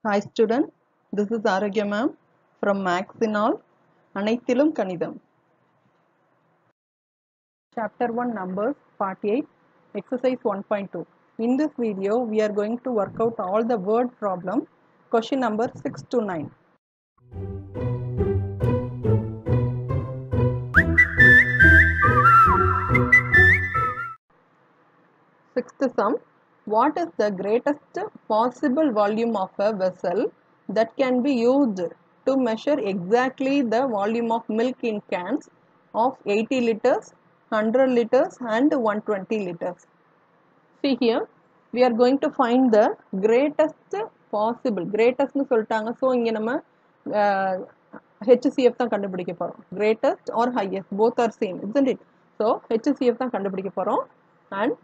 Hi student, this is Aragya ma'am from Max in All, Anaithilum Kanidam. Chapter 1 Numbers, Part 8, Exercise 1.2. In this video, we are going to work out all the word problems, question number 6 to 9. Sixth sum, what is the greatest possible volume of a vessel that can be used to measure exactly the volume of milk in cans of 80 liters, 100 liters and 120 liters? See here, we are going to find the greatest possible. Greatest னு சொல்லிட்டாங்க. So இங்க நம்ம HCF தான் கண்டுபிடிக்க போறோம். Greatest or highest, both are same, isn't it? So HCF தான் கண்டுபிடிக்க போறோம். And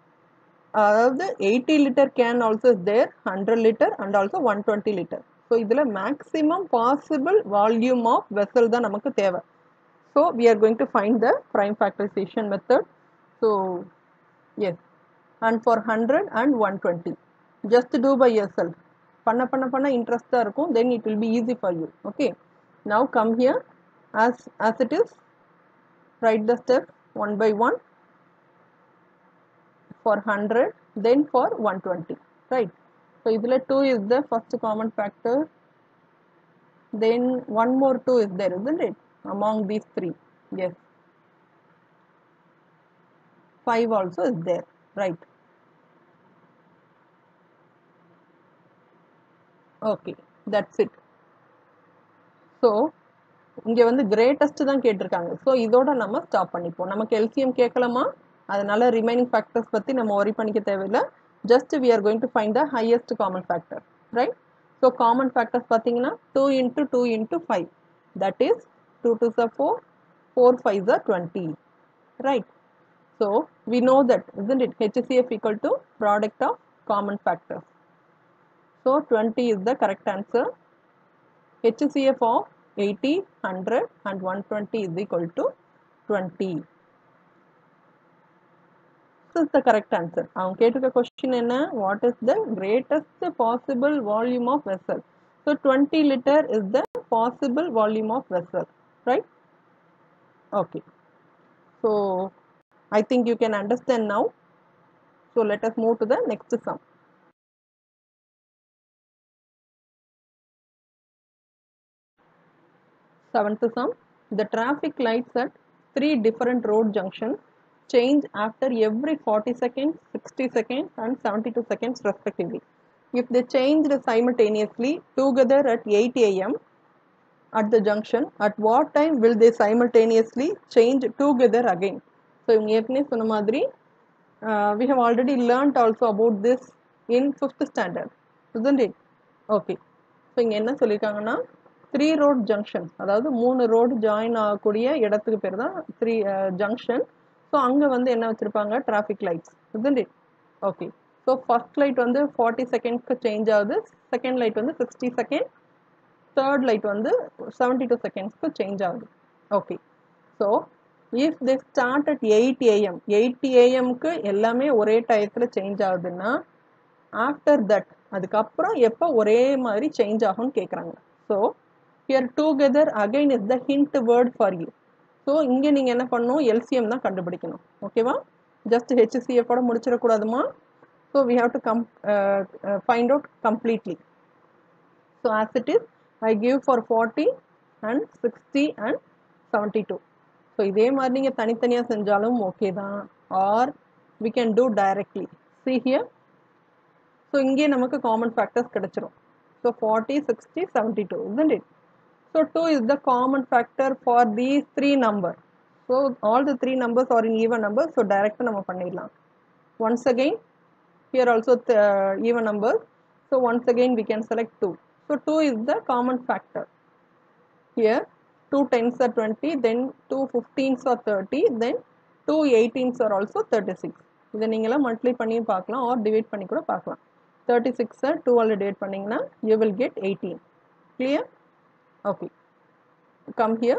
அதாவது 80 liter can also is there, 100 liter and also 120 liter. So இதுல maximum possible volume of vessel தான் நமக்கு தேவை. So we are going to find the prime factorization method. So yes, and for 100 and 120, just do by yourself. பண்ண interest இருக்கும், then it will be easy for you. Okay, now come here as it is, write the steps one by one. For 100, then for 120, right? So idhula 2 is the first common factor, then one more 2 is there, isn't it, among these three? Yes, 5 also is there, right? Okay, that's it. So இங்க வந்து greatest தான் கேட்டிருக்காங்க. So இதோட நம்ம stop பண்ணிப்போம். நமக்கு LCM கேட்கலாமா, அதனால ரிமைனிங் ஃபேக்டர்ஸ் பற்றி நம்ம ஒரி பண்ணிக்க தேவையில்லை. Just we are going to find the highest common factor, right? So common factors பார்த்தீங்கன்னா 2 into 2 into 5, that is 2 2s are 4, 4 5s are 20, right? So we know that, isn't it, HCF equal to product of common factors. So 20 is the correct answer. HCF of 80, 100 and 120 is equal to 20. This is the correct answer. அவங்க கேட்டிருக்க question என்ன? What is the greatest possible volume of vessel? So 20 liter is the possible volume of vessel, right? Okay. So I think you can understand now. So let us move to the next sum. Seventh sum, the traffic lights at 3 different road junctions change after every 40 seconds, 60 seconds and 72 seconds respectively. If they changed simultaneously together at 8 a.m. at the junction, at what time will they simultaneously change together again? So இவங்க ஏற்கனவே சொன்ன மாதிரி we have already learnt also about this in 5th standard, isn't it? Okay. So இங்க என்ன சொல்லியிருக்காங்கன்னா 3 road junctions, அதாவது 3 road join ஆகக்கூடிய இடத்துக்கு பேர் தான் 3 junction. ஸோ அங்கே வந்து என்ன வச்சுருப்பாங்க, traffic lights, isn't it? Okay. So first light வந்து 40 செகண்ட்ஸ்க்கு சேஞ்ச் ஆகுது, செகண்ட் லைட் வந்து 60 செகண்ட், தேர்ட் லைட் வந்து 72 செகண்ட்ஸ்க்கு சேஞ்ச் ஆகுது. Okay. So if they start at 8 AM, 8 AM-க்கு எல்லாமே ஒரே டயத்தில் சேஞ்ச் ஆகுதுன்னா ஆஃப்டர் தட், அதுக்கப்புறம் எப்போ ஒரே மாதிரி சேஞ்ச் ஆகும்னு கேட்குறாங்க. So here together again is the hint word for you. So இங்கே நீங்கள் என்ன பண்ணணும், LCM தான் கண்டுபிடிக்கணும். ஓகேவா? ஜஸ்ட் HCF ஓட முடிச்சிடக்கூடாதுமா. So we have to find out completely. So as it is, I give for 40 and 60 and 72. So இதே மாதிரி நீங்கள் தனித்தனியாக செஞ்சாலும் ஓகே தான், or we can do directly. See here. So இங்கே நமக்கு common factors கிடைச்சிரும். So 40, 60, 72, isn't it? So 2 is the common factor for these 3 numbers. So all the 3 numbers are in even numbers. So direct நம்ம பண்ணிடலாம். Once again, here also even numbers. So once again we can select 2. So 2 is the common factor. Here 2 10s are 20, then 2 15s are 30, then 2 18s are also 36. இதை நீங்களாம் multiply பண்ணியும் பார்க்கலாம், or divide பண்ணி கூட பார்க்கலாம். 36 2 all divide பண்ணிங்கன்னா you will get 18. Clear? Okay, come here.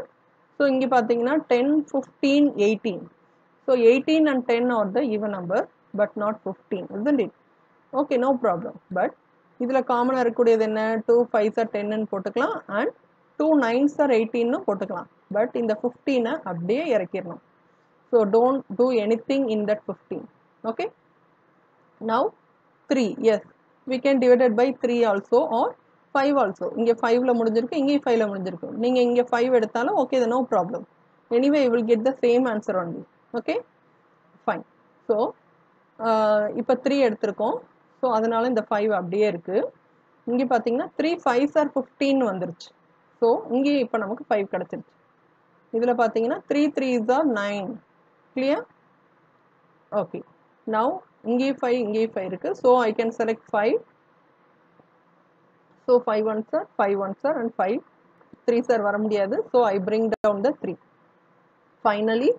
So இங்கே பார்த்தீங்கன்னா 10, 15, 18. So 18 and 10 are the even number, but not 15, isn't it? Okay, no problem. But இதில் காமனாக இருக்கக்கூடியது என்ன 2 5s are 10ன்னு போட்டுக்கலாம் அண்ட் 2 9s are 18ன்னு போட்டுக்கலாம் பட் இந்த 15 அப்படியே இறக்கிடணும் so don't do anything in that 15 okay now 3 yes we can divide it by 3 also or 5 also இங்கே 5ல முடிஞ்சிருக்கு இங்கே 5ல முடிஞ்சிருக்கு நீங்கள் இங்கே 5 எடுத்தாலும் okay no problem anyway you will get the same answer only okay fine so இப்போ 3 எடுத்திருக்கோம் so அதனால இந்த 5 அப்படியே இருக்கு இங்கே பார்த்தீங்கன்னா 3 5s are 15 வந்துருச்சு ஸோ இங்கே இப்போ நமக்கு 5 கிடச்சிருச்சு இதில் பார்த்தீங்கன்னா 3 3s are 9 clear okay now இங்கே 5 இங்கே 5 இருக்கு so I can select 5 so 5 1s are 5 1s are and 5 3s are வர முடியாது so I bring down the 3 finally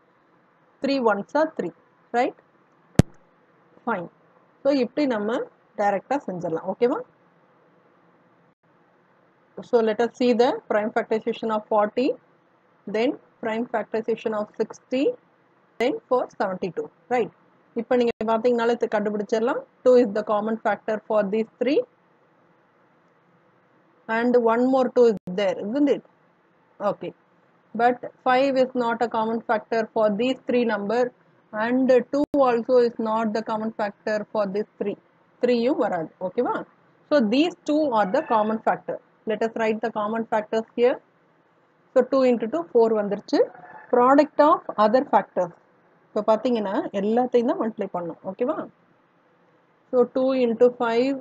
3 1s are 3 right fine so இப்படி நம்ம டைரக்டா செஞ்சிடலாம் ஓகேவா so let us see the prime factorization of 40 then prime factorization of 60 then for 72 right இப்போ நீங்க பாத்தீங்கனால இது கண்டுபிடிச்சிரலாம் 2 is the common factor for these three and one more 2 is there isn't it okay but 5 is not a common factor for these three number and 2 also is not the common factor for these 3 யும் வராது ஓகேவா so these two are the common factor let us write the common factors here so 2 into 2 4 வந்துருச்சு product of other factors இப்போ பாத்தீங்கன்னா எல்லாத்தையும் தான் multiply பண்ணணும் ஓகேவா so 2 into 5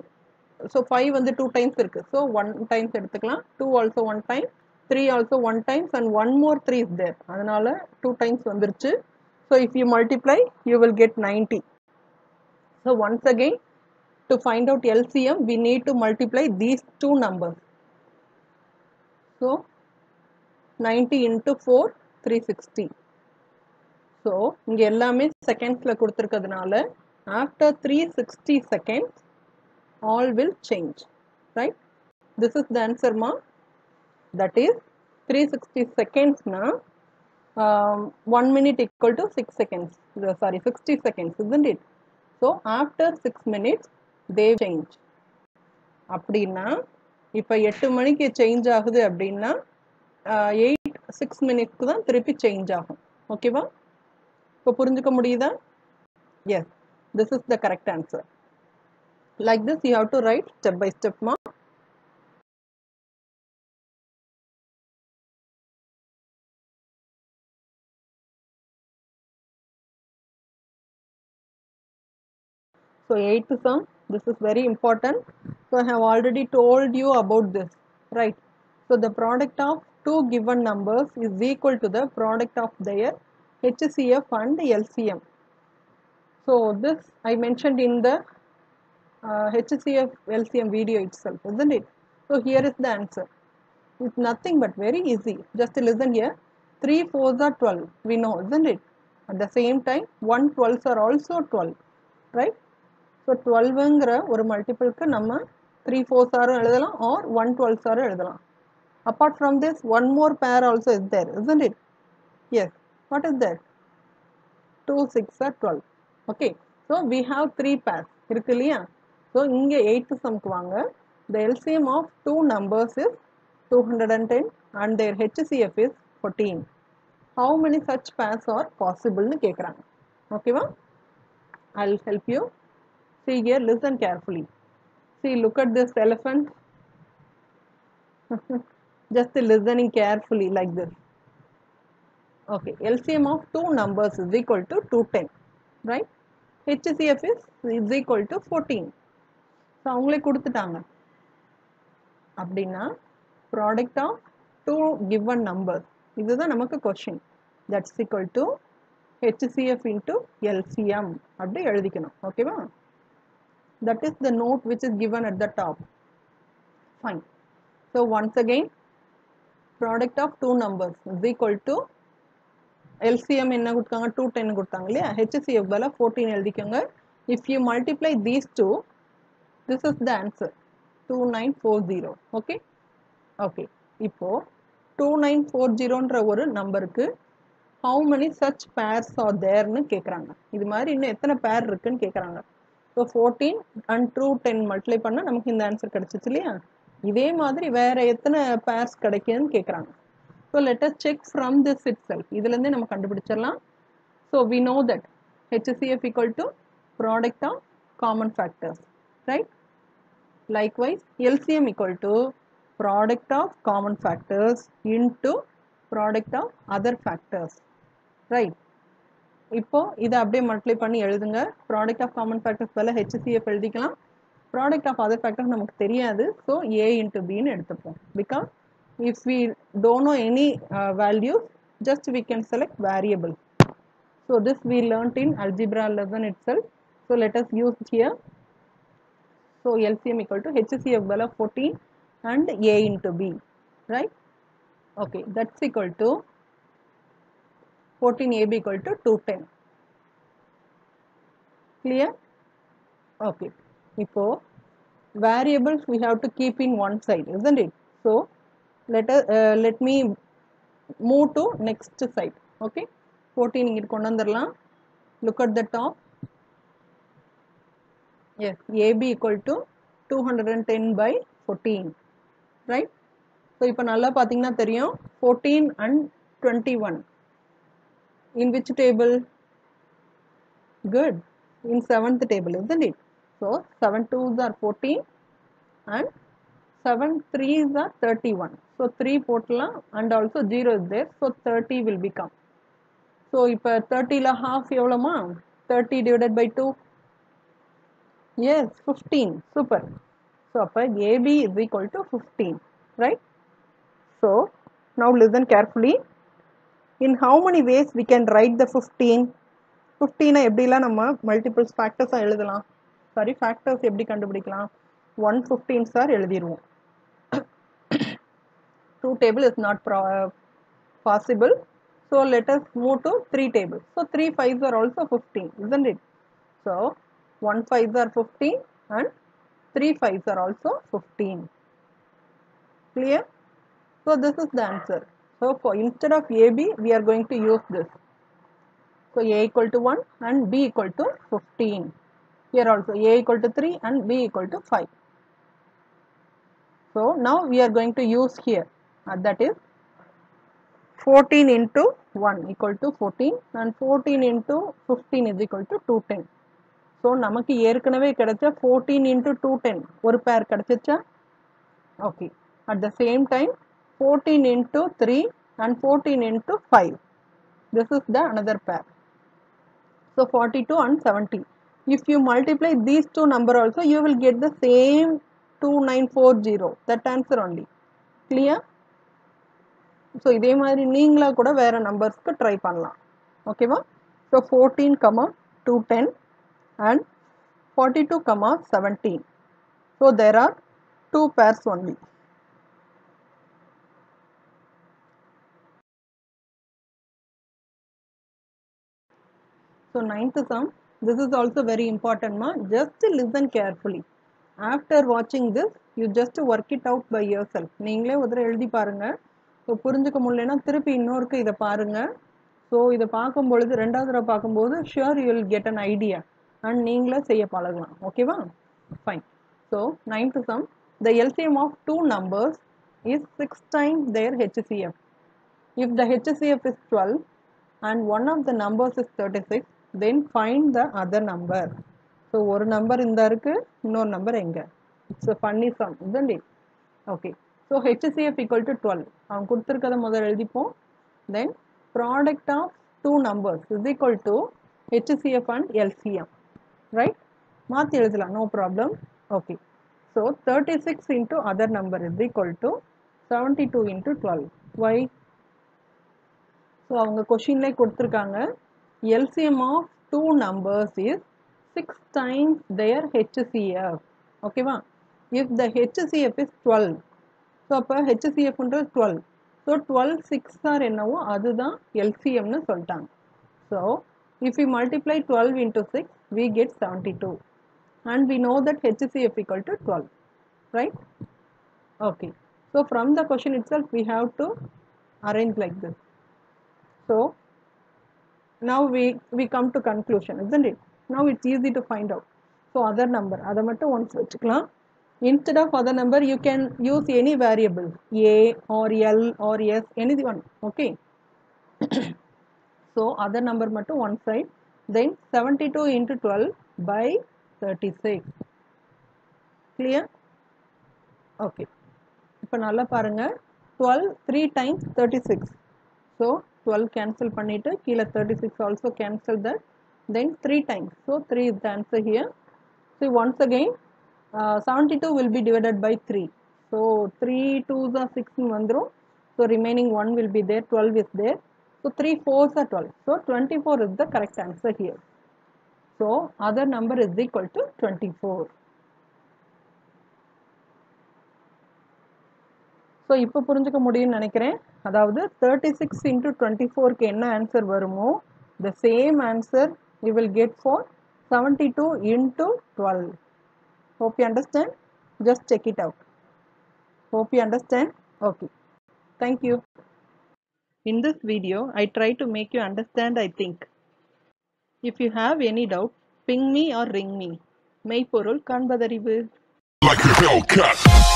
so 5 வந்து 2 times இருக்கு so 1 times எடுத்துக்கலாம் 2 also 1 time 3 also 1 times and one more 3 is there அதனால 2 times வந்துருச்சு so if you multiply you will get 90 so once again to find out LCM we need to multiply these two numbers so 90 into 4 360 so இங்க எல்லாமே செகண்ட்ஸ்ல கொடுத்திருக்கிறதுனால after 360 seconds all will change right this is the answer ma that is 360 seconds na 1 minute equal to 6 seconds sorry 60 seconds isn't it so after 6 minutes they change அப்படின்னா இப்போ 8 மணிக்கு change ஆகுது அப்படின்னா 6 மினிட்ஸ்க்கு தான் திருப்பி சேஞ்ச் ஆகும் ஓகேவா இப்போ புரிஞ்சுக்க முடியுதா yes this is the correct answer like this you have to write step by step ma so 8th sum this is very important so I have already told you about this right so the product of two given numbers is equal to the product of their HCF and LCM so this I mentioned in the HCF LCM video itself isn't it so here is the answer it's nothing but very easy just listen here 3 4s are 12 we know isn't it at the same time 1 12s are also 12 right so 12ங்கிற ஒரு மல்டிபிள்க்கு நம்ம 3 4s ஆரும் எழுதலாம் or 1 12s ஆரும் எழுதலாம் apart from this one more pair also is there isn't it yes what is that 2 6 are 12 okay so we have 3 pairs இருக்கு இல்லையா so இங்க 8th sumக்கு வாங்க the LCM of two numbers is 210 and their HCF is 14 how many such pairs are possible னு கேக்குறாங்க ஓகேவா I'll help you see here listen carefully see look at this elephant just listening carefully like this okay LCM of two numbers is equal to 210 right HCF is equal to 14 so அவங்களே கொடுத்துட்டாங்க அப்படின்னா product of two given numbers இதுதான் நமக்கு question that's equal to HCF into LCM அப்படி எழுதிக்கணும் ஓகேவா that is the note which is given at the top fine so once again product of two numbers is equal to LCM என்ன கொடுத்தாங்க 210 கொடுத்தாங்க இல்லையா HCF பதிலா 14 எழுதிக்கோங்க if you multiply these two this is the answer 2940 okay okay இப்போ 2940ன்ற ஒரு நம்பருக்கு how many such pairs are there னு கேக்குறாங்க இது மாதிரி இன்னும் எத்தனை பேர் இருக்குன்னு கேக்குறாங்க ஸோ 14 அண்ட் ட்ரூ 10 மல்டிப்ளை பண்ணால் நமக்கு இந்த ஆன்சர் கிடச்சிச்சு இல்லையா? இதே மாதிரி வேறு எத்தனை பேர்ஸ் கிடைக்குதுன்னு கேட்குறாங்க. So let us check from this itself. இதுலேருந்தே நம்ம கண்டுபிடிச்சிடலாம். So we know that HCF equal to product of common factors, right? Likewise, LCM equal to product of common factors into product of other factors, right? இப்போ இதை அப்படியே multiply பண்ணி எழுதுங்க. Product of common factors பதிலா HCF எழுதிக்கலாம். Product of other factors நமக்கு தெரியாது. So A into Bன்னு எடுத்துப்போம். Because if we don't know any value, just we can select variable. So this we learnt in algebra lesson itself. So let us use here. So LCM equal to HCF பதிலா 14 and A into B, right? Okay, that's equal to 14AB equal to 210. Clear? Okay. இப்போ variables we have to keep in one side, isn't it? So let me move to next side. Okay. 14 இங்கிட்டு கொண்டு வந்துடலாம். Look at the top. Yes, AB equal to 210 by 14, right? So இப்போ நல்லா பார்த்தீங்கன்னா தெரியும் 14 and 21. In which table? Good. In 7th table, isn't it? So 7 2s are 14 and 7 3s are 31. So 3 போட்டலாம் and also 0 is there. So 30 will become. So இப்போ 30ல half எவ்வளோமா? 30 divided by 2. Yes, 15. Super. So அப்போ AB is equal to 15, right? So now listen carefully. In how many ways we can write the 15? 15 எப்படிலாம் நம்ம multiples ஃபேக்டர்ஸாக எழுதலாம்? Sorry, factors எப்படி கண்டுபிடிக்கலாம்? 115 sir எழுதிடுவோம். 2 table is not possible. So let us move to 3 tables. So 3 5s are also 15, isn't it? So 1 5s are 15 and 3 5s are also 15. Clear? So this is the answer. So for instead of AB, we are going to use this. So A equal to 1 and B equal to 15. Here also A equal to 3 and B equal to 5. So now we are going to use here, that is 14 into 1 equal to 14 and 14 into 15 is equal to 210. So நமக்கு ஏற்கனவே கிடைச்ச 14 into 210 ஒரு பேர் கிடைச்சிச்சா? Okay. At the same time 14 into 3 and 14 into 5. This is the another pair. So 42 and 70. If you multiply these two number also, you will get the same 2940. That answer only. Clear? So இதே மாதிரி நீங்களா கூட வேற நம்பர்ஸ்க்கு try பண்ணலாம். ஓகேவா? So 14, 210 and 42, 17. So there are two pairs only. So 9th sum, this is also very important ma. Just listen carefully. After watching this, you just work it out by yourself. நீங்களே ஒரு தடவை எழுதி பாருங்க. So புரிஞ்சுக்க முடியலன்னா திருப்பி இன்னொருக்கு இதை பாருங்க. ஸோ இதை பார்க்கும் பொழுது ரெண்டாவது தடவை பார்க்கும்போது sure you will get an idea and நீங்களே செய்ய பழகலாம். ஓகேவா? Fine. So 9th sum, the LCM of two numbers is 6 times their HCF. If the HCF is 12 and one of the numbers is 36, then find the other number. So ஒரு number இந்த இருக்கு, இன்னொரு number எங்க? It's a funny sum, isn't it? Okay. So HCF equal to 12. அவன் கொடுத்திருக்கத முதல்ல எழுதிப்போம். Then product of two numbers is equal to HCF and LCM. Right? மாத்தி எழுதலாம், no problem. Okay. So 36 into other number is equal to 72 into 12. Why? So அவங்க கொஷின்லே கொடுத்திருக்காங்க LCM of two numbers is 6 times their HCF. ஓகேவா? If the HCF is 12, so அப்போ HCF ன்றது 12. So 12 6 R என்னவோ அதுதான் LCM னு சொல்லிட்டாங்க. So if we multiply 12 into 6, we get 72. And we know that HCF equal to 12. Right? Okay. So from the question itself, we have to arrange like this. So now we come to conclusion, isn't it? Now it's easy to find out. So other number, அதை மட்டும் once வச்சுக்கலாம். Instead of other number, you can use any variable, a or l or s, anyone. Okay. So other number மட்டும் one side. Then 72 into 12 by 36. Clear? Okay. இப்போ நல்லா பாருங்க, 12 3 times 36. So 12 cancel பண்ணிட்டு கீழே 36 also cancel that. Then 3 times. So 3 is the answer here. See once again, 72 will be divided by 3. So 3 2s are 6 vandrum. So remaining 1 will be there, 12 is there. So 3 4s are 12. So 24 is the correct answer here. So other number is equal to 24. So இப்போ புரிஞ்சுக்க முடியும்னு நினைக்கிறேன். அதாவது 36 into 24 க்கு என்ன answer வருமோ the same answer you will get for 72 into 12. Hope you understand. Just check it out. Hope you understand. Okay. Thank you. In this video, I try to make you understand, I think. If you have any doubt, ping me or ring me. மெய்ப்பொருள் காண்பதறிவு. Like a Hellcat.